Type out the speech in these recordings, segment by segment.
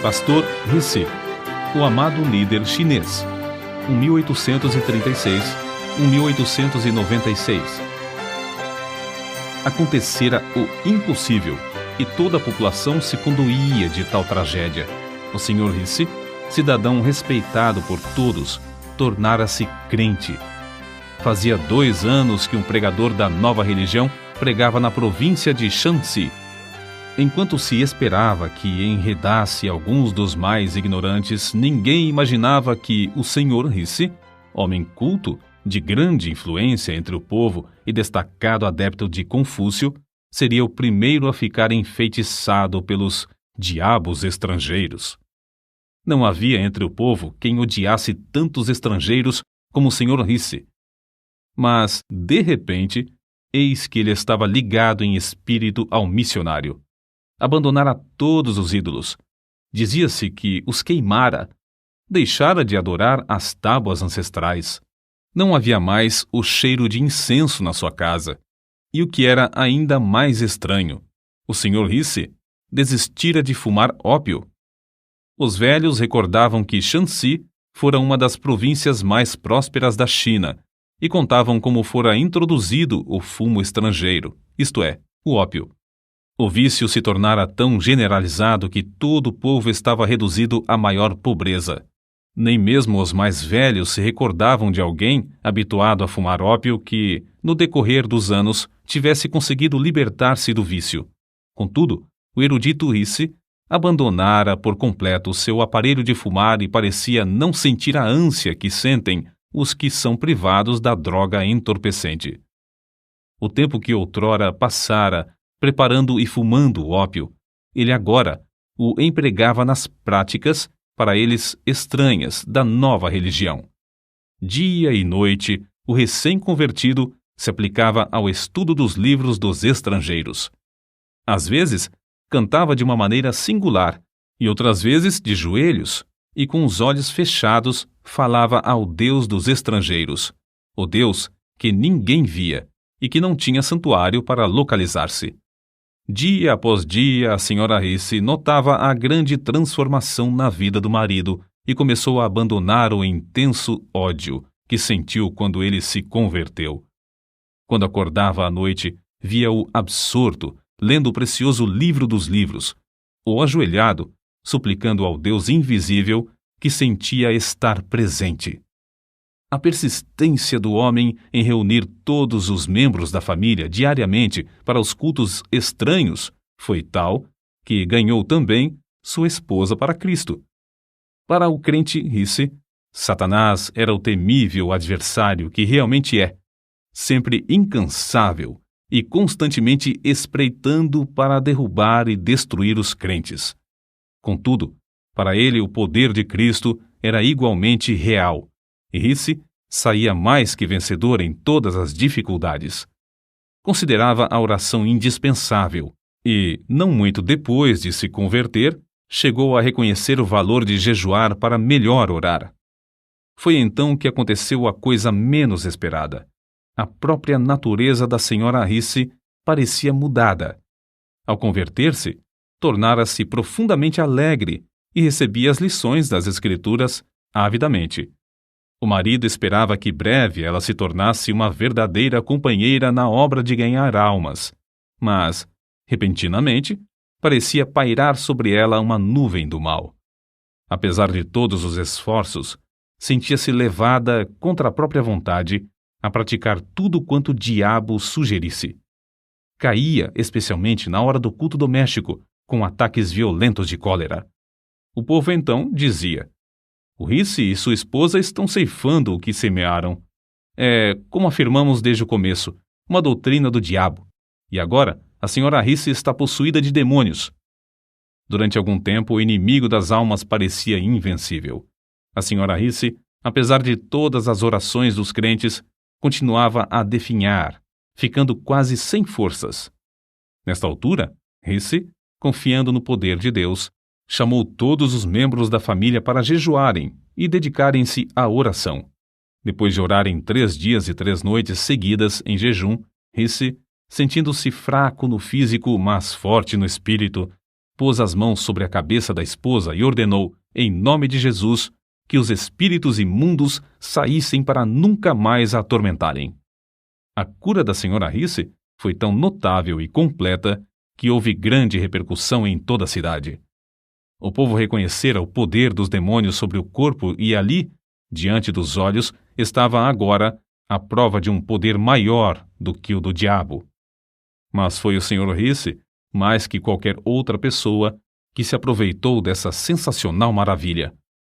Pastor Rissy, o amado líder chinês, 1836-1896. Acontecera o impossível e toda a população se condoía de tal tragédia. O Sr. Rissy, cidadão respeitado por todos, tornara-se crente. Fazia 2 anos que um pregador da nova religião pregava na província de Shanxi. Enquanto se esperava que enredasse alguns dos mais ignorantes, ninguém imaginava que o Sr. Rissy, homem culto, de grande influência entre o povo e destacado adepto de Confúcio, seria o primeiro a ficar enfeitiçado pelos diabos estrangeiros. Não havia entre o povo quem odiasse tantos estrangeiros como o Sr. Rissy. Mas, de repente, eis que ele estava ligado em espírito ao missionário. Abandonara todos os ídolos. Dizia-se que os queimara. Deixara de adorar as tábuas ancestrais. Não havia mais o cheiro de incenso na sua casa. E o que era ainda mais estranho, o Sr. Rissy desistira de fumar ópio. Os velhos recordavam que Shanxi fora uma das províncias mais prósperas da China e contavam como fora introduzido o fumo estrangeiro, isto é, o ópio. O vício se tornara tão generalizado que todo o povo estava reduzido à maior pobreza. Nem mesmo os mais velhos se recordavam de alguém habituado a fumar ópio que, no decorrer dos anos, tivesse conseguido libertar-se do vício. Contudo, o erudito Rissy abandonara por completo seu aparelho de fumar e parecia não sentir a ânsia que sentem os que são privados da droga entorpecente. O tempo que outrora passara preparando e fumando o ópio, ele agora o empregava nas práticas, para eles estranhas, da nova religião. Dia e noite, o recém-convertido se aplicava ao estudo dos livros dos estrangeiros. Às vezes, cantava de uma maneira singular, e outras vezes de joelhos, e com os olhos fechados falava ao Deus dos estrangeiros, o Deus que ninguém via e que não tinha santuário para localizar-se. Dia após dia, a Sra. Rissy notava a grande transformação na vida do marido e começou a abandonar o intenso ódio que sentiu quando ele se converteu. Quando acordava à noite, via-o absorto, lendo o precioso livro dos livros, ou ajoelhado, suplicando ao Deus invisível que sentia estar presente. A persistência do homem em reunir todos os membros da família diariamente para os cultos estranhos foi tal que ganhou também sua esposa para Cristo. Para o crente Rissy, Satanás era o temível adversário que realmente é, sempre incansável e constantemente espreitando para derrubar e destruir os crentes. Contudo, para ele o poder de Cristo era igualmente real, e Rissy saía mais que vencedor em todas as dificuldades. Considerava a oração indispensável e, não muito depois de se converter, chegou a reconhecer o valor de jejuar para melhor orar. Foi então que aconteceu a coisa menos esperada. A própria natureza da Sra. Rissy parecia mudada. Ao converter-se, tornara-se profundamente alegre e recebia as lições das Escrituras avidamente. O marido esperava que breve ela se tornasse uma verdadeira companheira na obra de ganhar almas, mas, repentinamente, parecia pairar sobre ela uma nuvem do mal. Apesar de todos os esforços, sentia-se levada, contra a própria vontade, a praticar tudo quanto o diabo sugerisse. Caía, especialmente na hora do culto doméstico, com ataques violentos de cólera. O povo então dizia: o Rissy e sua esposa estão ceifando o que semearam. É, como afirmamos desde o começo, uma doutrina do diabo. E agora, a Sra. Rissy está possuída de demônios. Durante algum tempo, o inimigo das almas parecia invencível. A Sra. Rissy, apesar de todas as orações dos crentes, continuava a definhar, ficando quase sem forças. Nesta altura, Rissy, confiando no poder de Deus, chamou todos os membros da família para jejuarem e dedicarem-se à oração. Depois de orarem 3 dias e 3 noites seguidas em jejum, Rissy, sentindo-se fraco no físico, mas forte no espírito, pôs as mãos sobre a cabeça da esposa e ordenou, em nome de Jesus, que os espíritos imundos saíssem para nunca mais a atormentarem. A cura da senhora Risse foi tão notável e completa que houve grande repercussão em toda a cidade. O povo reconhecera o poder dos demônios sobre o corpo e ali, diante dos olhos, estava agora a prova de um poder maior do que o do diabo. Mas foi o Sr. Risse, mais que qualquer outra pessoa, que se aproveitou dessa sensacional maravilha.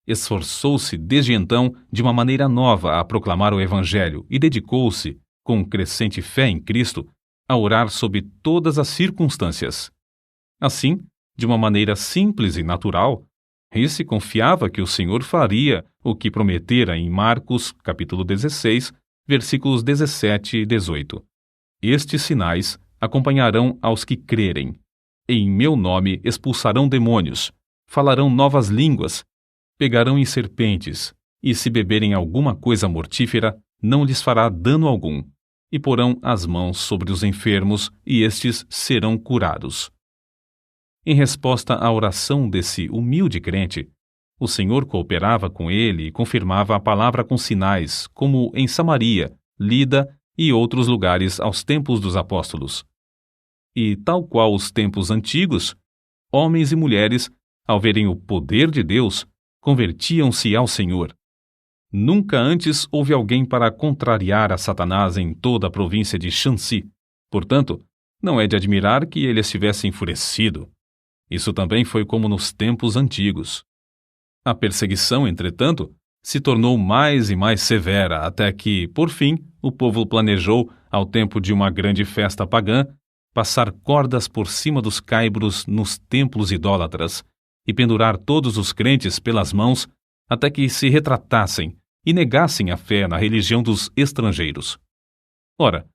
Esforçou-se desde então de uma maneira nova a proclamar o Evangelho e dedicou-se, com crescente fé em Cristo, a orar sob todas as circunstâncias. Assim, de uma maneira simples e natural, Risse confiava que o Senhor faria o que prometera em Marcos, capítulo 16, versículos 17 e 18. Estes sinais acompanharão aos que crerem. Em meu nome expulsarão demônios, falarão novas línguas, pegarão em serpentes, e se beberem alguma coisa mortífera, não lhes fará dano algum, e porão as mãos sobre os enfermos, e estes serão curados. Em resposta à oração desse humilde crente, o Senhor cooperava com ele e confirmava a palavra com sinais, como em Samaria, Lida e outros lugares aos tempos dos apóstolos. E, tal qual os tempos antigos, homens e mulheres, ao verem o poder de Deus, convertiam-se ao Senhor. Nunca antes houve alguém para contrariar a Satanás em toda a província de Shanxi. Portanto, não é de admirar que ele estivesse enfurecido. Isso também foi como nos tempos antigos. A perseguição, entretanto, se tornou mais e mais severa até que, por fim, o povo planejou, ao tempo de uma grande festa pagã, passar cordas por cima dos caibros nos templos idólatras e pendurar todos os crentes pelas mãos até que se retratassem e negassem a fé na religião dos estrangeiros. Ora,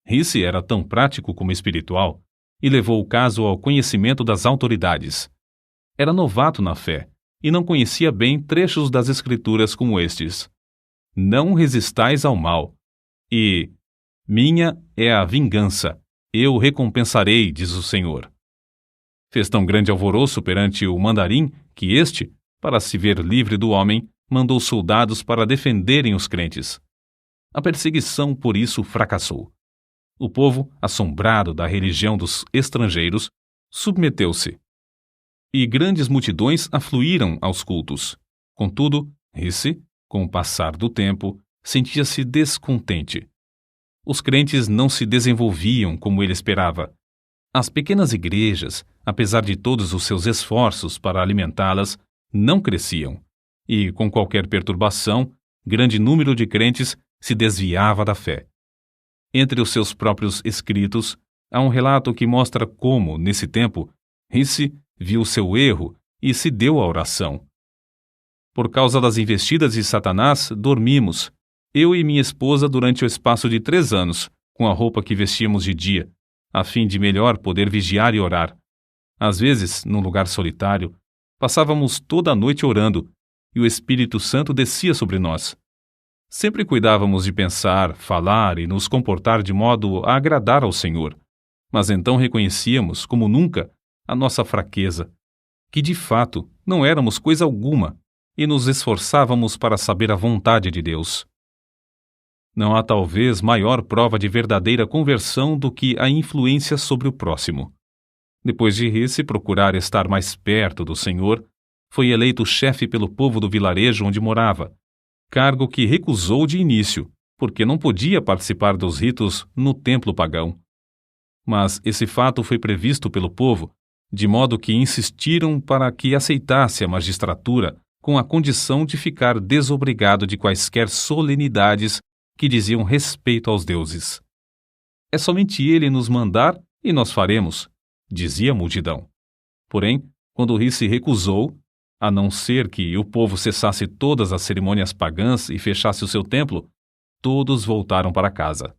Risse era tão prático como espiritual e levou o caso ao conhecimento das autoridades. Era novato na fé e não conhecia bem trechos das Escrituras como estes: Não resistais ao mal, e minha é a vingança, eu recompensarei, diz o Senhor. Fez tão grande alvoroço perante o mandarim que este, para se ver livre do homem, mandou soldados para defenderem os crentes. A perseguição, por isso, fracassou. O povo, assombrado da religião dos estrangeiros, submeteu-se. E grandes multidões afluíram aos cultos. Contudo, Risse, com o passar do tempo, sentia-se descontente. Os crentes não se desenvolviam como ele esperava. As pequenas igrejas, apesar de todos os seus esforços para alimentá-las, não cresciam. E, com qualquer perturbação, grande número de crentes se desviava da fé. Entre os seus próprios escritos, há um relato que mostra como, nesse tempo, Risse viu seu erro e se deu à oração. Por causa das investidas de Satanás, dormimos, eu e minha esposa, durante o espaço de 3 anos, com a roupa que vestíamos de dia, a fim de melhor poder vigiar e orar. Às vezes, num lugar solitário, passávamos toda a noite orando, e o Espírito Santo descia sobre nós. Sempre cuidávamos de pensar, falar e nos comportar de modo a agradar ao Senhor, mas então reconhecíamos, como nunca, a nossa fraqueza, que de fato não éramos coisa alguma, e nos esforçávamos para saber a vontade de Deus. Não há talvez maior prova de verdadeira conversão do que a influência sobre o próximo. Depois de Risse procurar estar mais perto do Senhor, foi eleito chefe pelo povo do vilarejo onde morava, cargo que recusou de início, porque não podia participar dos ritos no templo pagão. Mas esse fato foi previsto pelo povo, de modo que insistiram para que aceitasse a magistratura com a condição de ficar desobrigado de quaisquer solenidades que diziam respeito aos deuses. É somente ele nos mandar e nós faremos, dizia a multidão. Porém, quando Risse recusou, a não ser que o povo cessasse todas as cerimônias pagãs e fechasse o seu templo, todos voltaram para casa.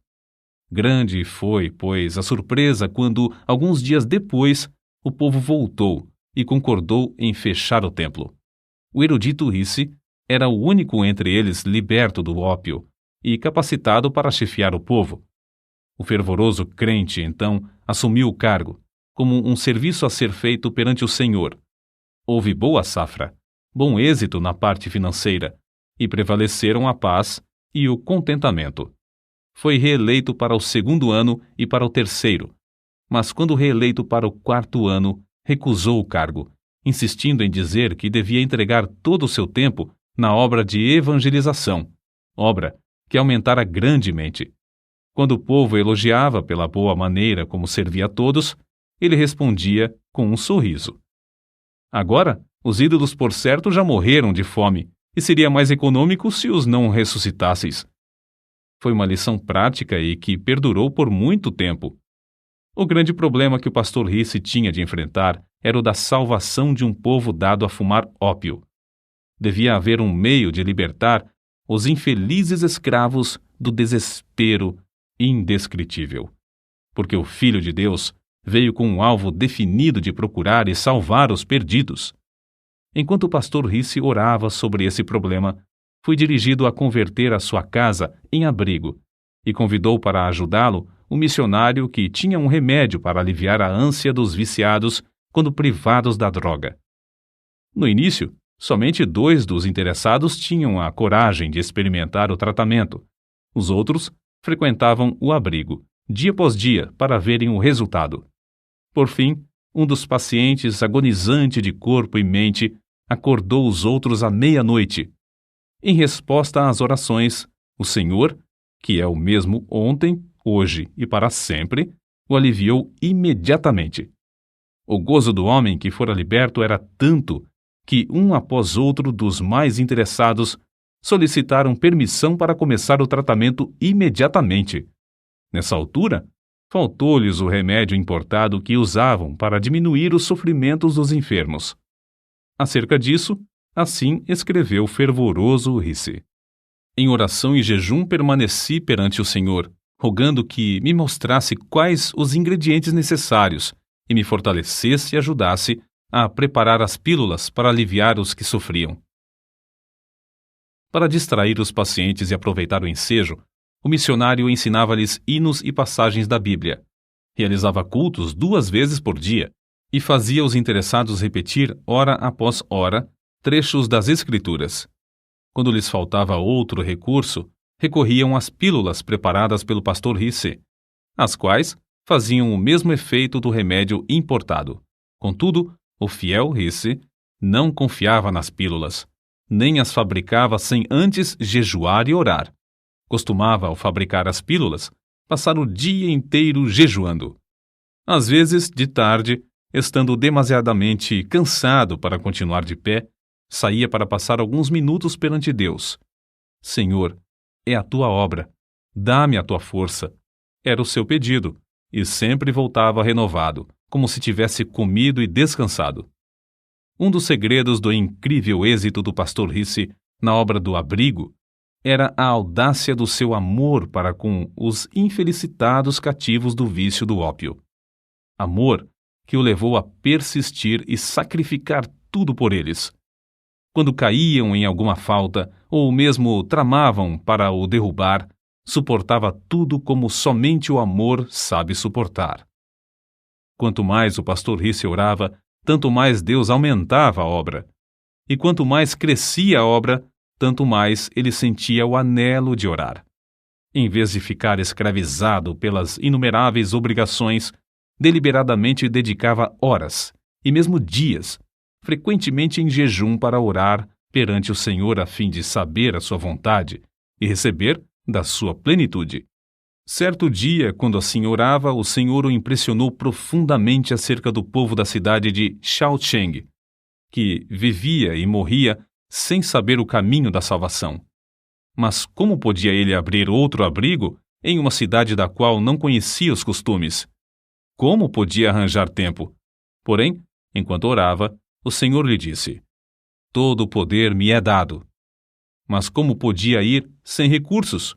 Grande foi, pois, a surpresa quando, alguns dias depois, o povo voltou e concordou em fechar o templo. O erudito Risse era o único entre eles liberto do ópio e capacitado para chefiar o povo. O fervoroso crente, então, assumiu o cargo como um serviço a ser feito perante o Senhor. Houve boa safra, bom êxito na parte financeira, e prevaleceram a paz e o contentamento. Foi reeleito para o 2º ano e para o 3º, mas quando reeleito para o 4º ano, recusou o cargo, insistindo em dizer que devia entregar todo o seu tempo na obra de evangelização, obra que aumentara grandemente. Quando o povo elogiava pela boa maneira como servia a todos, ele respondia com um sorriso. Agora, os ídolos por certo já morreram de fome, e seria mais econômico se os não ressuscitasseis. Foi uma lição prática e que perdurou por muito tempo. O grande problema que o pastor Risse tinha de enfrentar era o da salvação de um povo dado a fumar ópio. Devia haver um meio de libertar os infelizes escravos do desespero indescritível. Porque o Filho de Deus veio com um alvo definido de procurar e salvar os perdidos. Enquanto o pastor Risse orava sobre esse problema, foi dirigido a converter a sua casa em abrigo e convidou para ajudá-lo um missionário que tinha um remédio para aliviar a ânsia dos viciados quando privados da droga. No início, somente 2 dos interessados tinham a coragem de experimentar o tratamento. Os outros frequentavam o abrigo, dia após dia, para verem o resultado. Por fim, um dos pacientes, agonizante de corpo e mente, acordou os outros à meia-noite. Em resposta às orações, o Senhor, que é o mesmo ontem, hoje e para sempre, o aliviou imediatamente. O gozo do homem que fora liberto era tanto que um após outro dos mais interessados solicitaram permissão para começar o tratamento imediatamente. Nessa altura, faltou-lhes o remédio importado que usavam para diminuir os sofrimentos dos enfermos. Acerca disso, assim escreveu fervoroso Risse. Em oração e jejum permaneci perante o Senhor, rogando que me mostrasse quais os ingredientes necessários e me fortalecesse e ajudasse a preparar as pílulas para aliviar os que sofriam. Para distrair os pacientes e aproveitar o ensejo, o missionário ensinava-lhes hinos e passagens da Bíblia, realizava cultos 2 vezes por dia e fazia os interessados repetir, hora após hora, trechos das Escrituras. Quando lhes faltava outro recurso, recorriam às pílulas preparadas pelo pastor Risse, as quais faziam o mesmo efeito do remédio importado. Contudo, o fiel Risse não confiava nas pílulas, nem as fabricava sem antes jejuar e orar. Costumava, ao fabricar as pílulas, passar o dia inteiro jejuando. Às vezes, de tarde, estando demasiadamente cansado para continuar de pé, saía para passar alguns minutos perante Deus. Senhor, é a tua obra, dá-me a tua força. Era o seu pedido, e sempre voltava renovado, como se tivesse comido e descansado. Um dos segredos do incrível êxito do pastor Risse na obra do abrigo era a audácia do seu amor para com os infelicitados cativos do vício do ópio. Amor que o levou a persistir e sacrificar tudo por eles. Quando caíam em alguma falta, ou mesmo tramavam para o derrubar, suportava tudo como somente o amor sabe suportar. Quanto mais o pastor Risse orava, tanto mais Deus aumentava a obra. E quanto mais crescia a obra, tanto mais ele sentia o anelo de orar. Em vez de ficar escravizado pelas inumeráveis obrigações, deliberadamente dedicava horas, e mesmo dias, frequentemente em jejum para orar perante o Senhor a fim de saber a sua vontade e receber da sua plenitude. Certo dia, quando assim orava, o Senhor o impressionou profundamente acerca do povo da cidade de Shaocheng, que vivia e morria sem saber o caminho da salvação. Mas como podia ele abrir outro abrigo em uma cidade da qual não conhecia os costumes? Como podia arranjar tempo? Porém, enquanto orava, o Senhor lhe disse: todo o poder me é dado. Mas como podia ir sem recursos?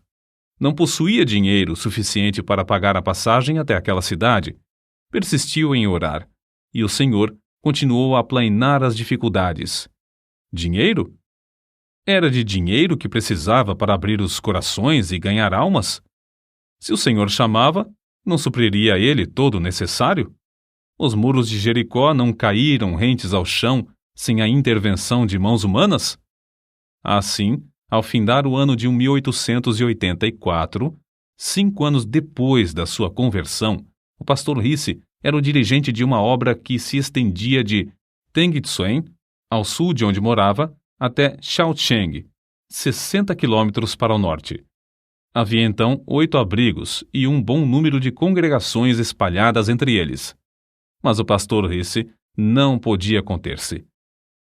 Não possuía dinheiro suficiente para pagar a passagem até aquela cidade. Persistiu em orar, e o Senhor continuou a aplainar as dificuldades. Dinheiro? Era de dinheiro que precisava para abrir os corações e ganhar almas? Se o Senhor chamava, não supriria a ele todo o necessário? Os muros de Jericó não caíram rentes ao chão sem a intervenção de mãos humanas? Assim, ao findar o ano de 1884, 5 anos depois da sua conversão, o pastor Risse era o dirigente de uma obra que se estendia de Tengitsuen, ao sul de onde morava, até Shaocheng, 60 quilômetros para o norte. Havia então 8 abrigos e um bom número de congregações espalhadas entre eles. Mas o pastor Risse não podia conter-se.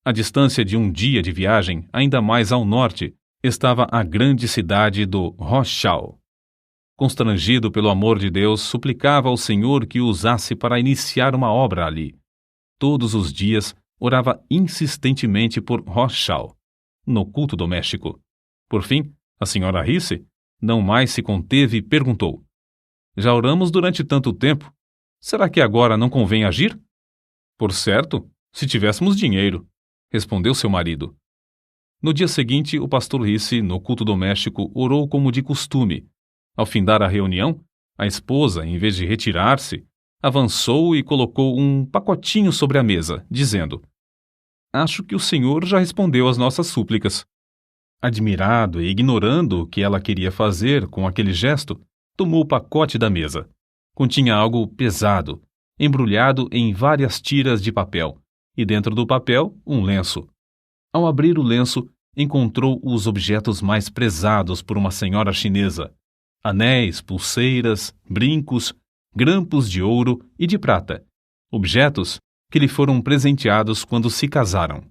À distância de um dia de viagem, ainda mais ao norte, estava a grande cidade do Rochal. Constrangido pelo amor de Deus, suplicava ao Senhor que o usasse para iniciar uma obra ali. Todos os dias orava insistentemente por Rochal, no culto doméstico. Por fim, a senhora Risse não mais se conteve e perguntou: Já oramos durante tanto tempo. Será que agora não convém agir? Por certo, se tivéssemos dinheiro, respondeu seu marido. No dia seguinte, o pastor Risse, no culto doméstico, orou como de costume. Ao findar a reunião, a esposa, em vez de retirar-se, avançou e colocou um pacotinho sobre a mesa, dizendo: Acho que o Senhor já respondeu às nossas súplicas. Admirado e ignorando o que ela queria fazer com aquele gesto, tomou o pacote da mesa. Continha algo pesado, embrulhado em várias tiras de papel, e dentro do papel, um lenço. Ao abrir o lenço, encontrou os objetos mais prezados por uma senhora chinesa: anéis, pulseiras, brincos, grampos de ouro e de prata, objetos que lhe foram presenteados quando se casaram.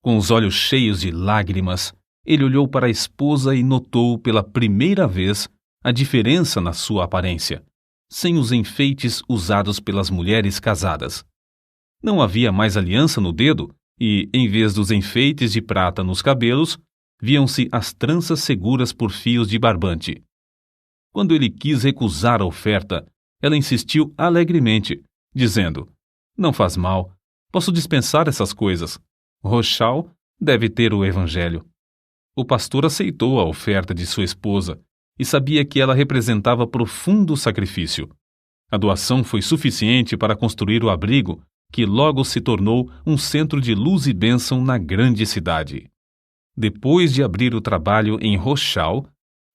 Com os olhos cheios de lágrimas, ele olhou para a esposa e notou pela primeira vez a diferença na sua aparência, sem os enfeites usados pelas mulheres casadas. Não havia mais aliança no dedo e, em vez dos enfeites de prata nos cabelos, viam-se as tranças seguras por fios de barbante. Quando ele quis recusar a oferta, ela insistiu alegremente, dizendo: Não faz mal, posso dispensar essas coisas. Rochal deve ter o evangelho. O pastor aceitou a oferta de sua esposa e sabia que ela representava profundo sacrifício. A doação foi suficiente para construir o abrigo, que logo se tornou um centro de luz e bênção na grande cidade. Depois de abrir o trabalho em Rochal,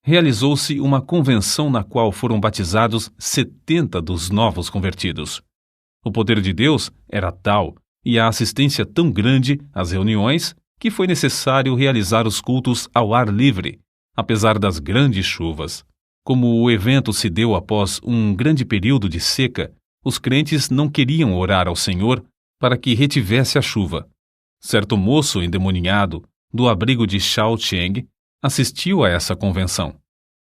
realizou-se uma convenção na qual foram batizados 70 dos novos convertidos. O poder de Deus era tal e a assistência tão grande às reuniões que foi necessário realizar os cultos ao ar livre, apesar das grandes chuvas. Como o evento se deu após um grande período de seca, os crentes não queriam orar ao Senhor para que retivesse a chuva. Certo moço endemoniado, do abrigo de Shaocheng, assistiu a essa convenção.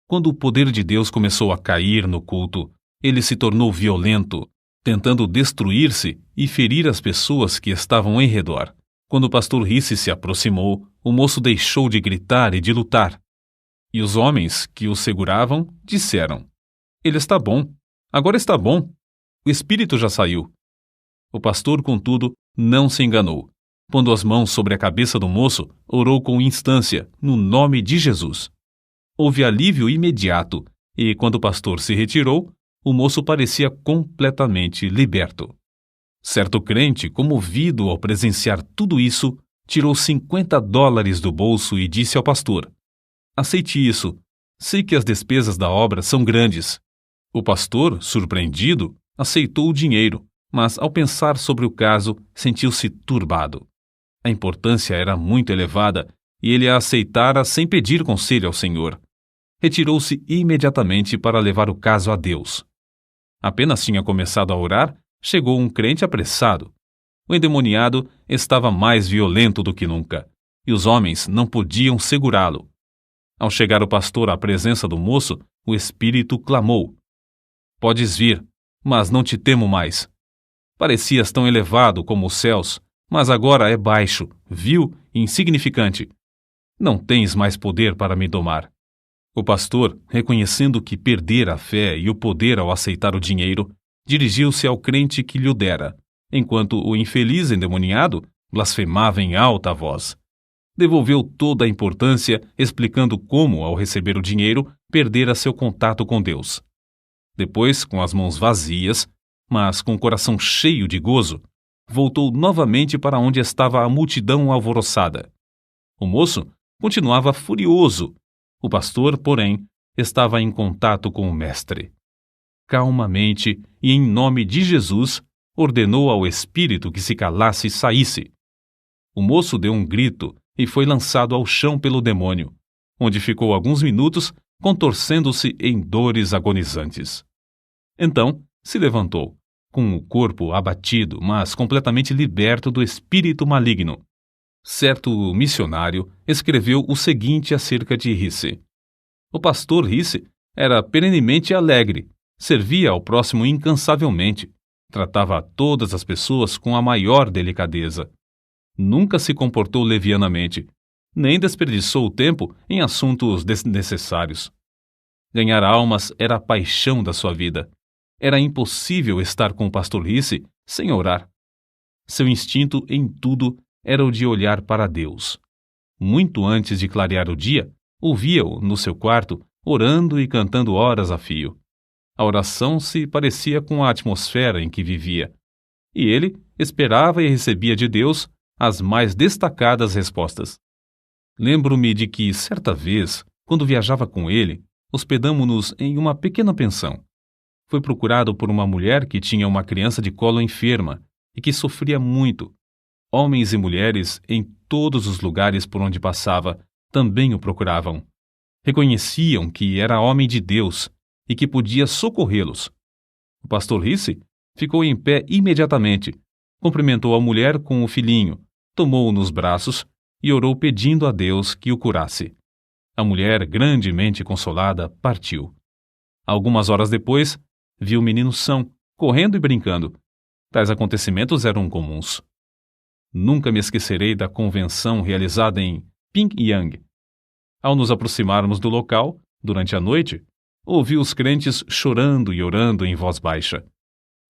Quando o poder de Deus começou a cair no culto, ele se tornou violento, tentando destruir-se e ferir as pessoas que estavam em redor. Quando o pastor Risse se aproximou, o moço deixou de gritar e de lutar. E os homens que o seguravam disseram: Ele está bom, agora está bom. O espírito já saiu. O pastor, contudo, não se enganou. Pondo as mãos sobre a cabeça do moço, orou com instância, no nome de Jesus. Houve alívio imediato, e quando o pastor se retirou, o moço parecia completamente liberto. Certo crente, comovido ao presenciar tudo isso, tirou $50 do bolso e disse ao pastor: Aceite isso. Sei que as despesas da obra são grandes. O pastor, surpreendido, aceitou o dinheiro, mas ao pensar sobre o caso, sentiu-se turbado. A importância era muito elevada e ele a aceitara sem pedir conselho ao Senhor. Retirou-se imediatamente para levar o caso a Deus. Apenas tinha começado a orar, chegou um crente apressado. O endemoniado estava mais violento do que nunca, e os homens não podiam segurá-lo. Ao chegar o pastor à presença do moço, o espírito clamou: Podes vir, mas não te temo mais. Parecias tão elevado como os céus, mas agora é baixo, vil e insignificante. Não tens mais poder para me domar. O pastor, reconhecendo que perdera a fé e o poder ao aceitar o dinheiro, dirigiu-se ao crente que lhe o dera, enquanto o infeliz endemoniado blasfemava em alta voz. Devolveu toda a importância, explicando como, ao receber o dinheiro, perdera seu contato com Deus. Depois, com as mãos vazias, mas com o coração cheio de gozo, voltou novamente para onde estava a multidão alvoroçada. O moço continuava furioso. O pastor, porém, estava em contato com o mestre. Calmamente e em nome de Jesus, ordenou ao espírito que se calasse e saísse. O moço deu um grito e foi lançado ao chão pelo demônio, onde ficou alguns minutos contorcendo-se em dores agonizantes. Então se levantou, com o corpo abatido, mas completamente liberto do espírito maligno. Certo missionário escreveu o seguinte acerca de Risse: o pastor Risse era perenemente alegre, servia ao próximo incansavelmente, tratava a todas as pessoas com a maior delicadeza. Nunca se comportou levianamente, nem desperdiçou o tempo em assuntos desnecessários. Ganhar almas era a paixão da sua vida. Era impossível estar com o pastor Risse sem orar. Seu instinto em tudo era o de olhar para Deus. Muito antes de clarear o dia, ouvia-o no seu quarto, orando e cantando horas a fio. A oração se parecia com a atmosfera em que vivia, e ele esperava e recebia de Deus as mais destacadas respostas. Lembro-me de que, certa vez, quando viajava com ele, hospedamo-nos em uma pequena pensão. Foi procurado por uma mulher que tinha uma criança de colo enferma e que sofria muito. Homens e mulheres, em todos os lugares por onde passava, também o procuravam. Reconheciam que era homem de Deus e que podia socorrê-los. O pastor Risse ficou em pé imediatamente, cumprimentou a mulher com o filhinho, tomou-o nos braços e orou pedindo a Deus que o curasse. A mulher, grandemente consolada, partiu. Algumas horas depois, viu o menino são, correndo e brincando. Tais acontecimentos eram comuns. Nunca me esquecerei da convenção realizada em Pyongyang. Ao nos aproximarmos do local, durante a noite, ouvi os crentes chorando e orando em voz baixa.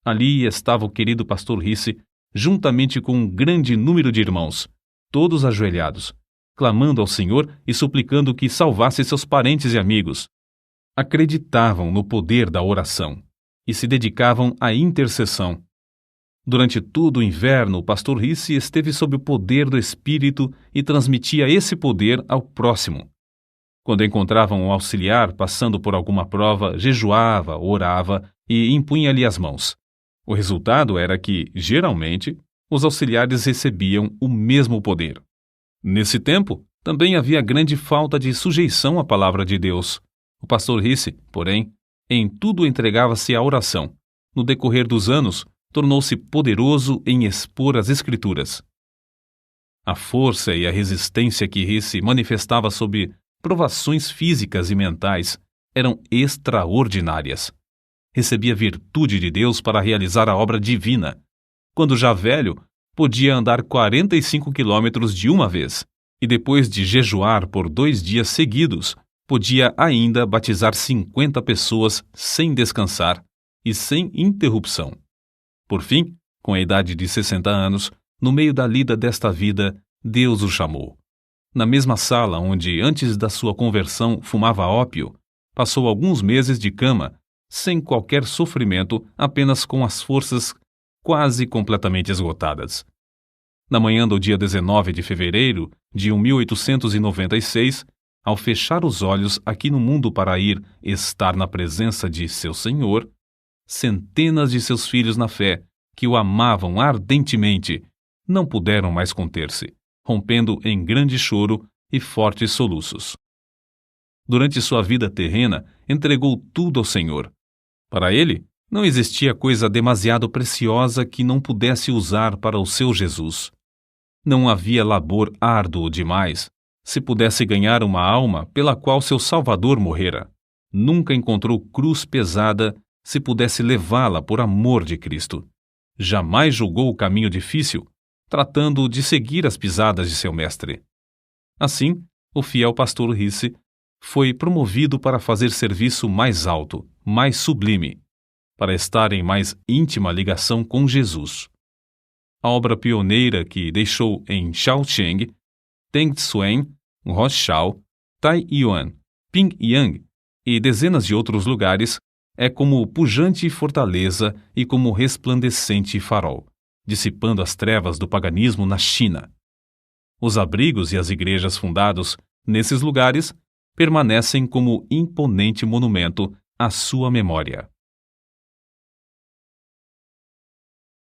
Ali estava o querido pastor Risse, juntamente com um grande número de irmãos, todos ajoelhados, clamando ao Senhor e suplicando que salvasse seus parentes e amigos. Acreditavam no poder da oração e se dedicavam à intercessão. Durante todo o inverno, o pastor Risse esteve sob o poder do Espírito e transmitia esse poder ao próximo. Quando encontravam um auxiliar passando por alguma prova, jejuava, orava e impunha-lhe as mãos. O resultado era que, geralmente, os auxiliares recebiam o mesmo poder. Nesse tempo, também havia grande falta de sujeição à palavra de Deus. O pastor Risse, porém, em tudo entregava-se à oração. No decorrer dos anos, tornou-se poderoso em expor as Escrituras. A força e a resistência que Risse manifestava sob provações físicas e mentais eram extraordinárias. Recebia virtude de Deus para realizar a obra divina. Quando já velho, podia andar 45 quilômetros de uma vez, e depois de jejuar por 2 dias seguidos, podia ainda batizar 50 pessoas sem descansar e sem interrupção. Por fim, com a idade de 60 anos, no meio da lida desta vida, Deus o chamou. Na mesma sala onde, antes da sua conversão, fumava ópio, passou alguns meses de cama, sem qualquer sofrimento, apenas com as forças quase completamente esgotadas. Na manhã do dia 19 de fevereiro de 1896, ao fechar os olhos aqui no mundo para ir estar na presença de seu Senhor, centenas de seus filhos na fé, que o amavam ardentemente, não puderam mais conter-se, rompendo em grande choro e fortes soluços. Durante sua vida terrena, entregou tudo ao Senhor. Para ele, não existia coisa demasiado preciosa que não pudesse usar para o seu Jesus. Não havia labor árduo demais, se pudesse ganhar uma alma pela qual seu Salvador morrera. Nunca encontrou cruz pesada, se pudesse levá-la por amor de Cristo. Jamais julgou o caminho difícil, tratando de seguir as pisadas de seu mestre. Assim, o fiel pastor Risse foi promovido para fazer serviço mais alto, mais sublime, para estar em mais íntima ligação com Jesus. A obra pioneira que deixou em Shaoxing, Tengsuen, Roshao, Taiyuan, Pyongyang e dezenas de outros lugares é como pujante fortaleza e como resplandecente farol, dissipando as trevas do paganismo na China. Os abrigos e as igrejas fundados nesses lugares permanecem como imponente monumento à sua memória.